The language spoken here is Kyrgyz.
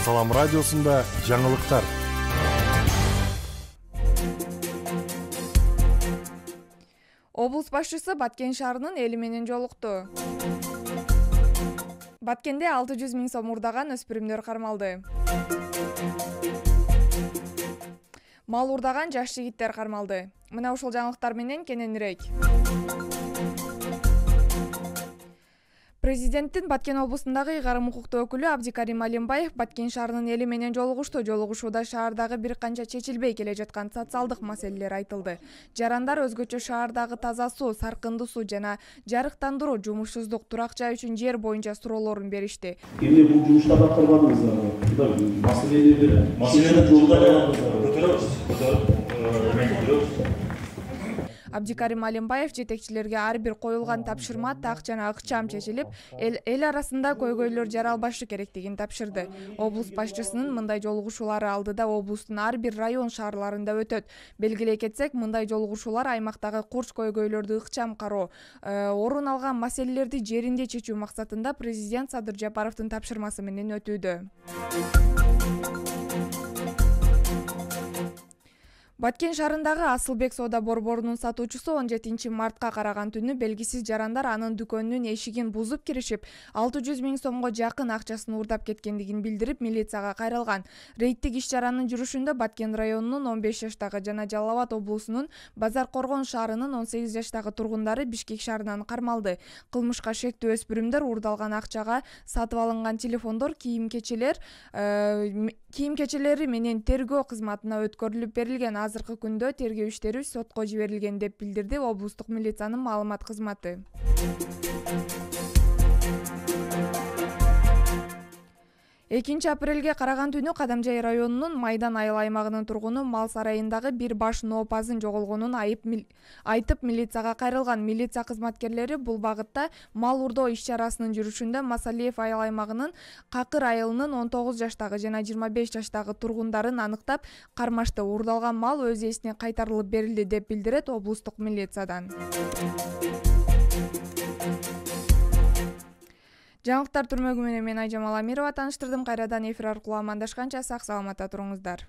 Салам радиосунда жаңылыктар. Облус башчысы Баткен шаарынын эли менен жолукту. Баткенде 600 000 сом урдаган өспүрүмдөр кармалды. Мал урдаган жаш жигиттер кармалды. Мына ушул жаңылыктар менен кененирээк. Президенттин Баткен облусундагы ыйгарым укуктуу өкүлү Абдикарим Алимбаев Баткен шаарынын эли менен жолугушту. Жолугушууда шаардагы бир канча чечилбей келе жаткан социалдык маселелер айтылды. Жарандар өзгөчө шаардагы таза суу, саркындуу суу жана жарыктандыруу, жумушсуздук, турак жай үчүн жер боюнча суроолорун беришти. Эмне бул жумуштарды аткарбадыңыздар? Маселени жолдо Абдикарим Алимбаев жетекчилерге ар бир коюлган тапшырма так жана ыкчам чечилип, эл арасында көйгөйлөр жаралбашы керектигин тапшырды. Облус башчысынын мындай жолугушуулары алдыда облустун ар бир район шаарларында өтөт. Белгилей кетсек, мындай жолугушуулар аймактагы курч көйгөйлөрдү ыкчам кароо, орун алган маселелерди жеринде чечүү максатында президент Садыр Жапаровдун тапшырмасы менен өтүүдө. Баткен шаарындагы Асылбек соода борборунун сатуучусу 17 мартка караган түнү белгисиз жарандар анын дүкөнүнүн эшигин бузуп киришип, 600 000 сомго жакын акчасын урдап кеткендигин билдирип, милицияга кайрылган. Рейдтик иш-чаранын жүрүшүндө Баткен районунун 15 жаштагы жана Жалал Абад облусунун Базар Коргон шаарынын 18 жаштагы тургундары Бишкек шаарынан кармалды. Кылмышка шектүү өспүрүмдөр урдалган акчага сатып алынган телефондор, кийим-кечелери менен тергөө кызматына өткөрүлүп берилген. Азыркы күндө тергөө иштери сотко жиберилген деп билдирди облустук милициянын маалымат кызматы. 2 апрелге караган түнү Кадамжай районунун Майдан айыл аймагынын тургуну мал сарайындагы бир баш ноопазын жоголгонун айтып милицияга кайрылган. Милиция кызматкерлери бул багытта мал урдоо иш-чарасынын жүрүшүндө Масалиев айыл аймагынын Какыр айылынын 19 жаштагы жана 25 жаштагы тургундарын аныктап кармашты. Урдалган мал өз ээсине кайтарылып берилди деп билдирет облустук милициядан. Жаңылыктар түрмөгү менен мен Айжамал Амирова тааныштырдым. Кайрадан эфир аркылуу амандашканча сак саламатта туруңуздар.